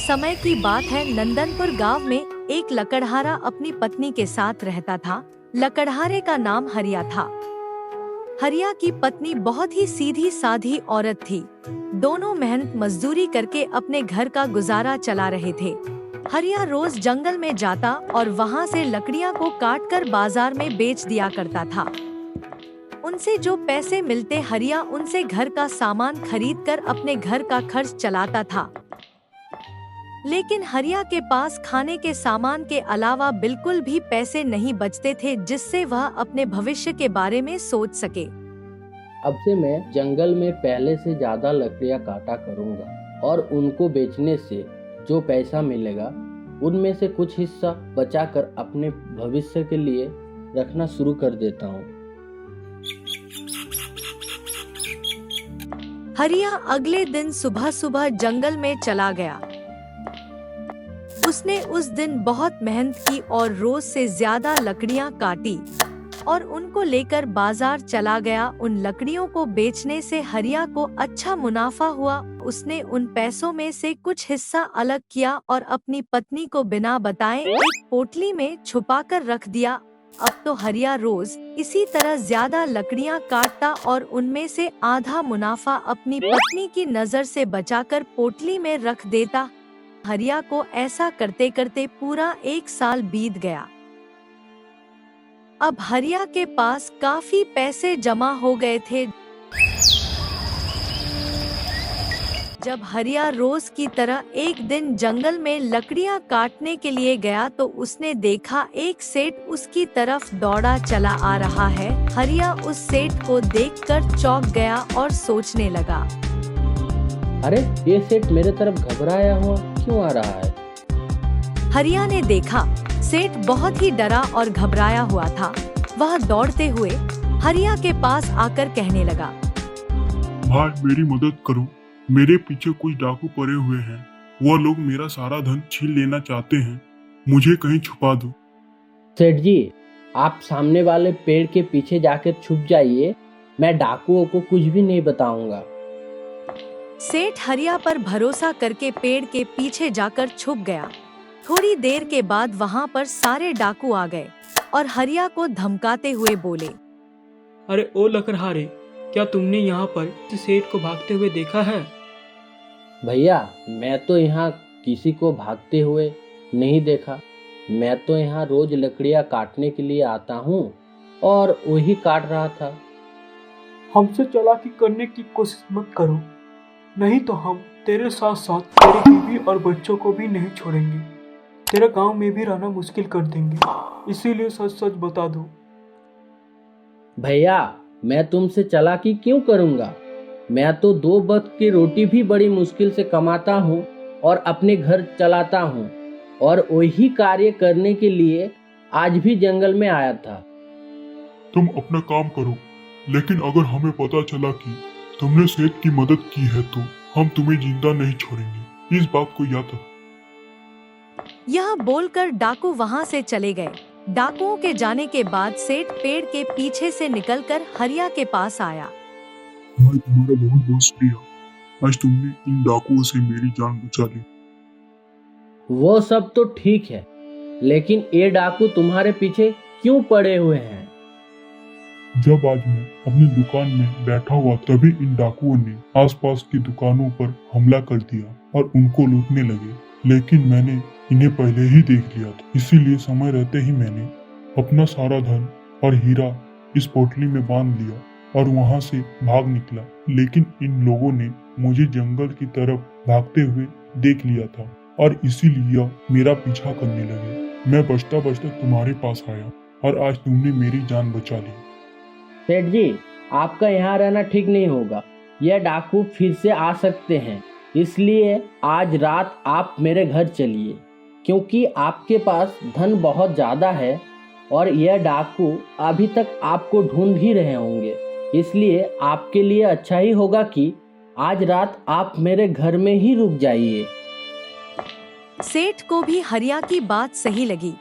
समय की बात है। नंदनपुर गांव में एक लकड़हारा अपनी पत्नी के साथ रहता था। लकड़हारे का नाम हरिया था। हरिया की पत्नी बहुत ही सीधी साधी औरत थी। दोनों मेहनत मजदूरी करके अपने घर का गुजारा चला रहे थे। हरिया रोज जंगल में जाता और वहाँ से लकड़ियाँ को काट कर बाजार में बेच दिया करता था। उनसे जो पैसे मिलते हरिया उनसे घर का सामान खरीद कर अपने घर का खर्च चलाता था। लेकिन हरिया के पास खाने के सामान के अलावा बिल्कुल भी पैसे नहीं बचते थे जिससे वह अपने भविष्य के बारे में सोच सके। अब से मैं जंगल में पहले से ज्यादा लकड़ियां काटा करूंगा और उनको बेचने से जो पैसा मिलेगा उनमें से कुछ हिस्सा बचाकर अपने भविष्य के लिए रखना शुरू कर देता हूँ। हरिया अगले दिन सुबह सुबह जंगल में चला गया। उसने उस दिन बहुत मेहनत की और रोज से ज्यादा लकड़ियां काटी और उनको लेकर बाजार चला गया। उन लकड़ियों को बेचने से हरिया को अच्छा मुनाफा हुआ। उसने उन पैसों में से कुछ हिस्सा अलग किया और अपनी पत्नी को बिना बताए एक पोटली में छुपाकर रख दिया। अब तो हरिया रोज इसी तरह ज्यादा लकड़ियां काटता और उनमें से आधा मुनाफा अपनी पत्नी की नजर से बचाकर पोटली में रख देता। हरिया को ऐसा करते करते पूरा 1 साल बीत गया। अब हरिया के पास काफी पैसे जमा हो गए थे। जब हरिया रोज की तरह एक दिन जंगल में लकड़ियां काटने के लिए गया तो उसने देखा एक सेठ उसकी तरफ दौड़ा चला आ रहा है। हरिया उस सेठ को देखकर चौंक गया और सोचने लगा, अरे ये सेठ मेरे तरफ घबराया हुआ क्यों आ रहा है? हरिया ने देखा सेठ बहुत ही डरा और घबराया हुआ था। वह दौड़ते हुए हरिया के पास आकर कहने लगा, भाई मेरी मदद करो, मेरे पीछे कुछ डाकू पड़े हुए हैं। वह लोग मेरा सारा धन छीन लेना चाहते हैं, मुझे कहीं छुपा दो। सेठ जी, आप सामने वाले पेड़ के पीछे जाकर छुप जाइए, मैं डाकुओं को कुछ भी नहीं बताऊंगा। सेठ हरिया पर भरोसा करके पेड़ के पीछे जाकर छुप गया। थोड़ी देर के बाद वहाँ पर सारे डाकू आ गए और हरिया को धमकाते हुए बोले, अरे ओ लकड़हारे, क्या तुमने यहाँ पर किसी सेठ को भागते हुए देखा है? भैया, मैं तो यहाँ किसी को भागते हुए नहीं देखा। मैं तो यहाँ रोज लकड़ियाँ काटने के लिए आता हूँ और वही काट रहा था। हमसे चालाकी करने की कोशिश मत करो, नहीं तो हम तेरे साथ साथ तेरी बीवी और बच्चों को भी नहीं छोड़ेंगे। तेरे गांव में भी रहना मुश्किल कर देंगे, इसीलिए सच सच बता दो। भैया, मैं तुमसे चालाकी क्यों करूँगा? मैं तो 2 वक्त की रोटी भी बड़ी मुश्किल से कमाता हूँ और अपने घर चलाता हूँ और वही कार्य करने के लिए आज भी जंगल में आया था। तुम अपना काम करो, लेकिन अगर हमें पता चला कि तुमने सेठ की मदद की है तो हम तुम्हें जिंदा नहीं छोड़ेंगे, इस बात को याद रखो। यह बोलकर डाकू वहाँ से चले गए। डाकुओं के जाने के बाद सेठ पेड़ के पीछे से निकलकर हरिया के पास आया। भाई, तुम्हारा बहुत बहुत शुक्रिया, आज तुमने इन डाकुओं से मेरी जान बचा ली। वो सब तो ठीक है, लेकिन ये डाकू तुम्हारे पीछे क्यों पड़े हुए हैं? जब आज मैं अपनी दुकान में बैठा हुआ तभी इन डाकुओं ने आसपास की दुकानों पर हमला कर दिया और उनको लूटने लगे। लेकिन मैंने इन्हें पहले ही देख लिया था, इसीलिए समय रहते ही मैंने अपना सारा धन और हीरा इस पोटली में बांध लिया और वहां से भाग निकला। लेकिन इन लोगों ने मुझे जंगल की तरफ भागते हुए देख लिया था और इसीलिए मेरा पीछा करने लगे। मैं बचता बचता तुम्हारे पास आया और आज तुमने मेरी जान बचा ली। सेठ जी, आपका यहाँ रहना ठीक नहीं होगा। यह डाकू फिर से आ सकते हैं, इसलिए आज रात आप मेरे घर चलिए, क्योंकि आपके पास धन बहुत ज़्यादा है और यह डाकू अभी तक आपको ढूंढ ही रहे होंगे। इसलिए आपके लिए अच्छा ही होगा कि आज रात आप मेरे घर में ही रुक जाइए। सेठ को भी हरिया की बात सही लगी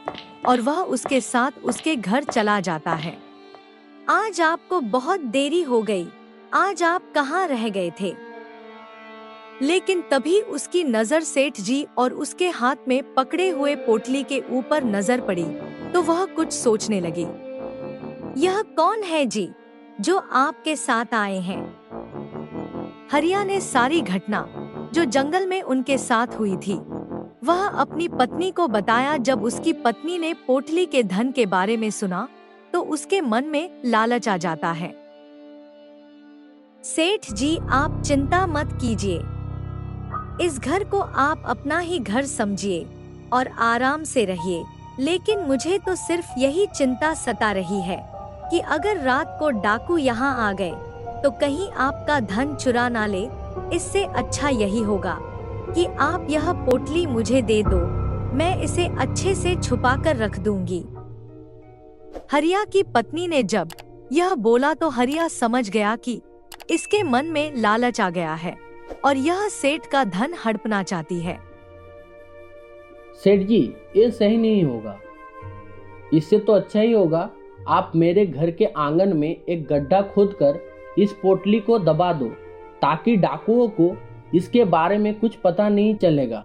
और वह उसके साथ उसके घर चला जाता है। आज आपको बहुत देरी हो गई, आज आप कहाँ रह गए थे? लेकिन तभी उसकी नजर सेठ जी और उसके हाथ में पकड़े हुए पोटली के ऊपर नजर पड़ी तो वह कुछ सोचने लगी। यह कौन है जी जो आपके साथ आए हैं? हरिया ने सारी घटना जो जंगल में उनके साथ हुई थी वह अपनी पत्नी को बताया। जब उसकी पत्नी ने पोटली के धन के बारे में सुना तो उसके मन में लालच आ जाता है। सेठ जी, आप चिंता मत कीजिए, इस घर को आप अपना ही घर समझिए और आराम से रहिए। लेकिन मुझे तो सिर्फ यही चिंता सता रही है कि अगर रात को डाकू यहाँ आ गए तो कहीं आपका धन चुरा ना ले। इससे अच्छा यही होगा कि आप यह पोटली मुझे दे दो, मैं इसे अच्छे से छुपा कर रख दूंगी। हरिया की पत्नी ने जब यह बोला तो हरिया समझ गया कि इसके मन में लालच आ गया है और यह सेठ का धन हड़पना चाहती है। सेठ जी, ये सही नहीं होगा। इससे तो अच्छा ही होगा आप मेरे घर के आंगन में एक गड्ढा खोदकर इस पोटली को दबा दो, ताकि डाकुओं को इसके बारे में कुछ पता नहीं चलेगा।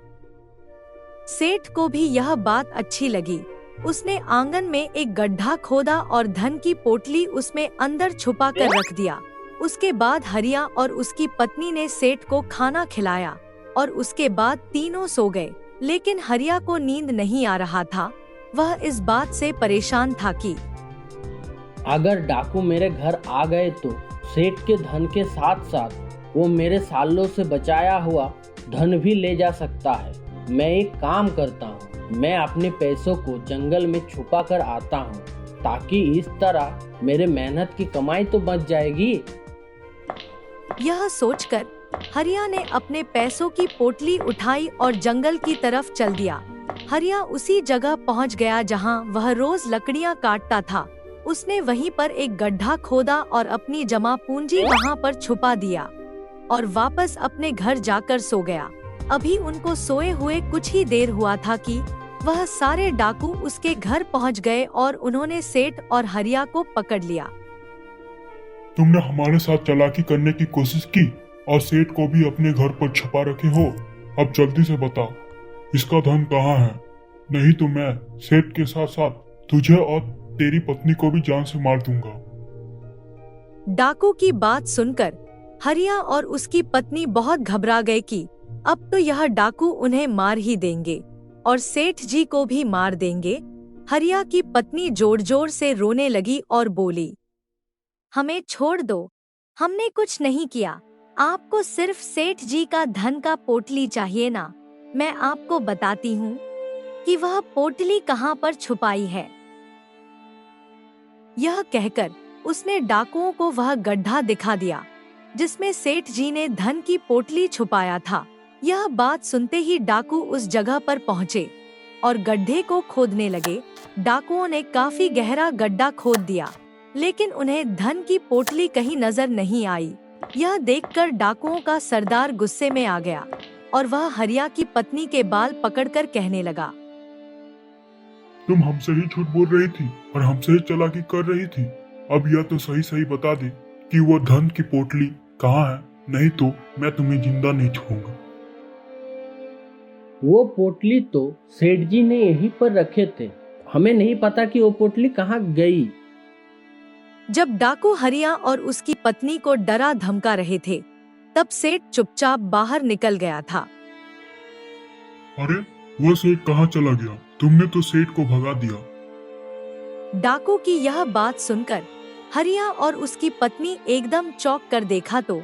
सेठ को भी यह बात अच्छी लगी। उसने आंगन में एक गड्ढा खोदा और धन की पोटली उसमें अंदर छुपा कर रख दिया। उसके बाद हरिया और उसकी पत्नी ने सेठ को खाना खिलाया और उसके बाद तीनों सो गए। लेकिन हरिया को नींद नहीं आ रहा था। वह इस बात से परेशान था कि अगर डाकू मेरे घर आ गए तो सेठ के धन के साथ साथ वो मेरे सालों से बचाया हुआ धन भी ले जा सकता है। मैं एक काम करता हूँ, मैं अपने पैसों को जंगल में छुपा कर आता हूँ, ताकि इस तरह मेरे मेहनत की कमाई तो बच जाएगी। यह सोचकर हरिया ने अपने पैसों की पोटली उठाई और जंगल की तरफ चल दिया। हरिया उसी जगह पहुंच गया जहां वह रोज लकड़ियां काटता था। उसने वहीं पर एक गड्ढा खोदा और अपनी जमा पूंजी वहां पर छुपा दिया और वापस अपने घर जाकर सो गया। अभी उनको सोए हुए कुछ ही देर हुआ था कि वह सारे डाकू उसके घर पहुंच गए और उन्होंने सेठ और हरिया को पकड़ लिया। तुमने हमारे साथ चालाकी करने की कोशिश की और सेठ को भी अपने घर पर छुपा रखे हो। अब जल्दी से बताओ इसका धन कहाँ है, नहीं तो मैं सेठ के साथ साथ तुझे और तेरी पत्नी को भी जान से मार दूंगा। डाकू की बात सुनकर हरिया और उसकी पत्नी बहुत घबरा गए कि अब तो यह डाकू उन्हें मार ही देंगे और सेठ जी को भी मार देंगे। हरिया की पत्नी जोर जोर से रोने लगी और बोली, हमें छोड़ दो, हमने कुछ नहीं किया। आपको सिर्फ सेठ जी का धन का पोटली चाहिए ना। मैं आपको बताती हूँ कि वह पोटली कहाँ पर छुपाई है। यह कहकर उसने डाकुओं को वह गड्ढा दिखा दिया जिसमें सेठ जी ने धन की पोटली छुपाया था। यह बात सुनते ही डाकू उस जगह पर पहुँचे और गड्ढे को खोदने लगे। डाकुओं ने काफी गहरा गड्ढा खोद दिया, लेकिन उन्हें धन की पोटली कहीं नजर नहीं आई। यह देखकर डाकुओं का सरदार गुस्से में आ गया और वह हरिया की पत्नी के बाल पकड़कर कहने लगा, तुम हमसे ही झूठ बोल रही थी और हमसे ही चालाकी कर रही थी। अब यह तो सही सही बता दे कि वो धन की पोटली कहाँ है, नहीं तो मैं तुम्हें जिंदा नहीं छोड़ूंगा। वो पोटली तो सेठ जी ने यहीं पर रखे थे, हमें नहीं पता कि वो पोटली कहाँ गई। जब डाकू हरिया और उसकी पत्नी को डरा धमका रहे थे, तब सेठ चुपचाप बाहर निकल गया था। अरे वो सेठ कहाँ चला गया? तुमने तो सेठ को भगा दिया। डाकू की यह बात सुनकर हरिया और उसकी पत्नी एकदम चौंक कर देखा तो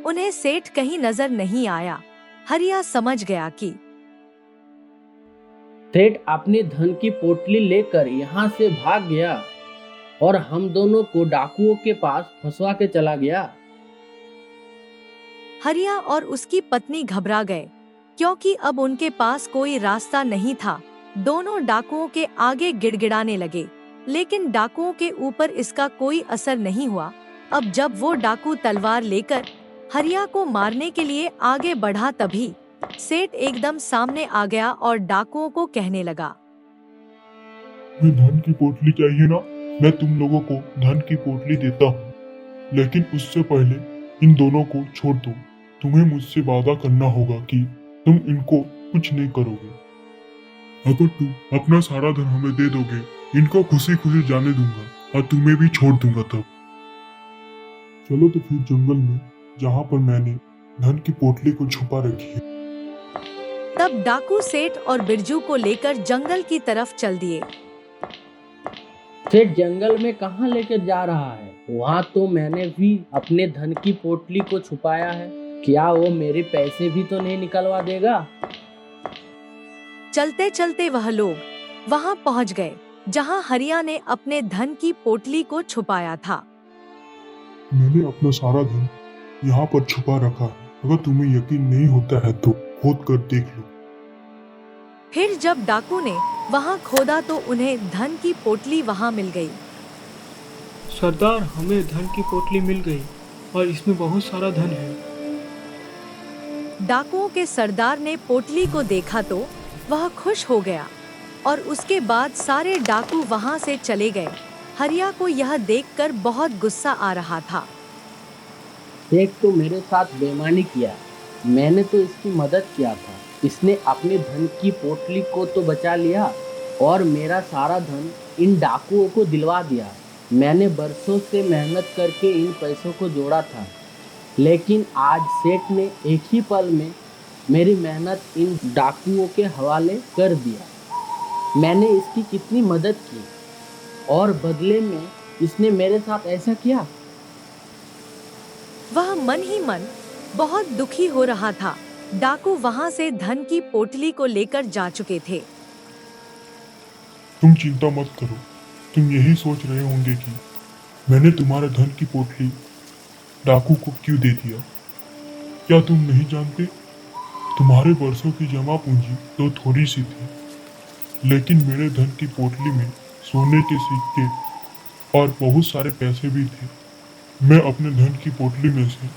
उन्हें सेठ कहीं नजर नहीं आया। हरिया समझ गया कि सेठ अपने धन की पोटली लेकर यहाँ से भाग गया और हम दोनों को डाकुओं के पास फंसवा के चला गया। हरिया और उसकी पत्नी घबरा गए क्योंकि अब उनके पास कोई रास्ता नहीं था। दोनों डाकुओं के आगे गिड़गिड़ाने लगे, लेकिन डाकुओं के ऊपर इसका कोई असर नहीं हुआ। अब जब वो डाकू तलवार लेकर हरिया को मारने के लिए आगे बढ़ा, तभी सेठ एकदम सामने आ गया और डाकुओं को कहने लगा, मैं धन की पोटली चाहिए ना, मैं तुम लोगों को धन की पोटली देता हूँ, लेकिन उससे पहले इन दोनों को छोड़ दो। तुम्हें मुझसे वादा करना होगा कि तुम इनको कुछ नहीं करोगे। अगर तुम अपना सारा धन हमें दे दोगे, इनको खुशी खुशी जाने दूंगा और तुम्हें भी छोड़ दूंगा तब। चलो तो फिर जंगल में, जहाँ पर मैंने धन की पोटली को छुपा रखी है। तब डाकू सेठ और बिरजू को लेकर जंगल की तरफ चल दिए। सेठ जंगल में कहाँ लेकर जा रहा है? वहाँ तो मैंने भी अपने धन की पोटली को छुपाया है। क्या वो मेरे पैसे भी तो नहीं निकलवा देगा? चलते चलते वह लोग वहाँ पहुँच गए जहाँ हरिया ने अपने धन की पोटली को छुपाया था। मैंने अपना सारा धन यहाँ पर छुपा रखा है। अगर तुम्हें यकीन नहीं होता है तो खोद कर देख लो। फिर जब डाकू ने वहाँ खोदा तो उन्हें धन की पोटली वहाँ मिल गई। सरदार, हमें धन की पोटली मिल गई और इसमें बहुत सारा धन है। डाकुओं के सरदार ने पोटली को देखा तो वह खुश हो गया और उसके बाद सारे डाकू वहाँ से चले गए। हरिया को यह देखकर बहुत गुस्सा आ रहा था। एक तो मेरे साथ बेईमानी किया, मैंने तो इसकी मदद किया था। इसने अपने धन की पोटली को तो बचा लिया और मेरा सारा धन इन डाकुओं को दिलवा दिया। मैंने बरसों से मेहनत करके इन पैसों को जोड़ा था, लेकिन आज सेठ ने एक ही पल में मेरी मेहनत इन डाकुओं के हवाले कर दिया। मैंने इसकी कितनी मदद की और बदले में इसने मेरे साथ ऐसा किया। वह मन ही मन बहुत दुखी हो रहा था। डाकू वहाँ से धन की पोटली को लेकर जा चुके थे। तुम चिंता मत करो। तुम यही सोच रहे होंगे कि मैंने तुम्हारे धन की पोटली डाकू को क्यों दे दिया। क्या तुम नहीं जानते, तुम्हारे वर्षों की जमा पूंजी तो थोड़ी सी थी, लेकिन मेरे धन की पोटली में सोने के सिक्के और बहुत सारे पैसे भी थे। मैं अपने धन की पोटली में से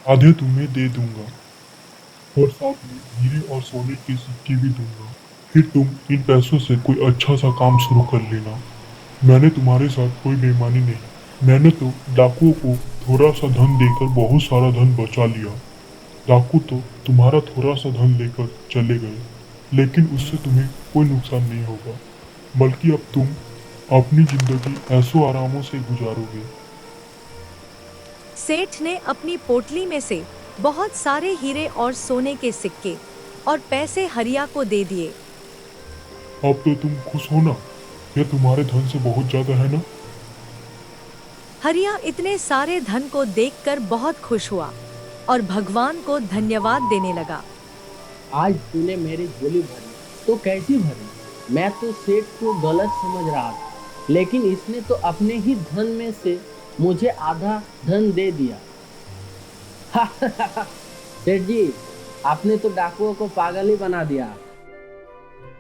आधे तुम्हें दे दूंगा और साथ में हीरे और सोने के सिक्के भी दूंगा। फिर तुम इन पैसों से कोई अच्छा सा काम शुरू कर लेना। मैंने तुम्हारे साथ कोई बेईमानी नहीं। मैंने तो डाकुओं को थोड़ा सा धन देकर बहुत सारा धन बचा लिया। डाकू तो तुम्हारा थोड़ा सा धन लेकर चले गए, लेकिन उससे तुम्हें कोई नुकसान नहीं होगा, बल्कि अब तुम अपनी जिंदगी ऐसो आरामों से गुजारोगे। सेठ ने अपनी पोटली में से बहुत सारे हीरे और सोने के सिक्के और पैसे हरिया को दे दिए। अब तो तुम खुश हो ना? यह तुम्हारे धन से बहुत ज्यादा है ना? हरिया इतने सारे धन को देखकर बहुत खुश हुआ और भगवान को धन्यवाद देने लगा। आज तूने मेरी झोली भरी तो कैसी भरी? मैं तो सेठ को गलत समझ रहा था, लेकिन इसने तो अपने ही धन में से मुझे आधा धन दे दिया। सेठ जी, आपने तो डाकुओं को पागल ही बना दिया।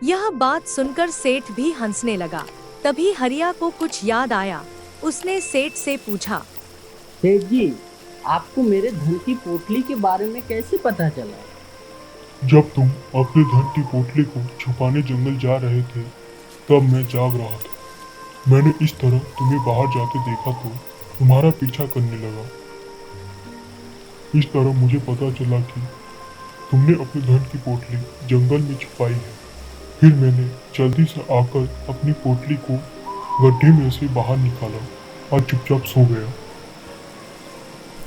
यह बात सुनकर सेठ भी हंसने लगा। तभी हरिया को कुछ याद आया। उसने सेठ से पूछा, सेठ जी, आपको मेरे धन की पोटली के बारे में कैसे पता चला? जब तुम अपने धन की पोटली को छुपाने जंगल जा रहे थे, तब मैं जाग रहा था। मैंने इस तरह तुम्हें बाहर जाते देखा तो तुम्हारा पीछा करने लगा। इस तरह मुझे पता चला कि तुमने अपने धन की पोटली जंगल में छुपाई है। फिर मैंने जल्दी से आकर अपनी पोटली को गड्ढे में से बाहर निकाला और चुपचाप सो गया।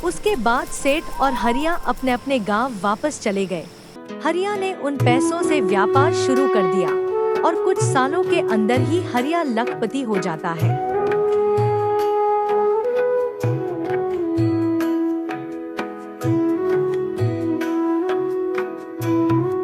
उसके बाद सेठ और हरिया अपने अपने गांव वापस चले गए। हरिया ने उन पैसों से व्यापार शुरू कर दिया और कुछ सालों के अंदर ही हरिया लखपति हो जाता है।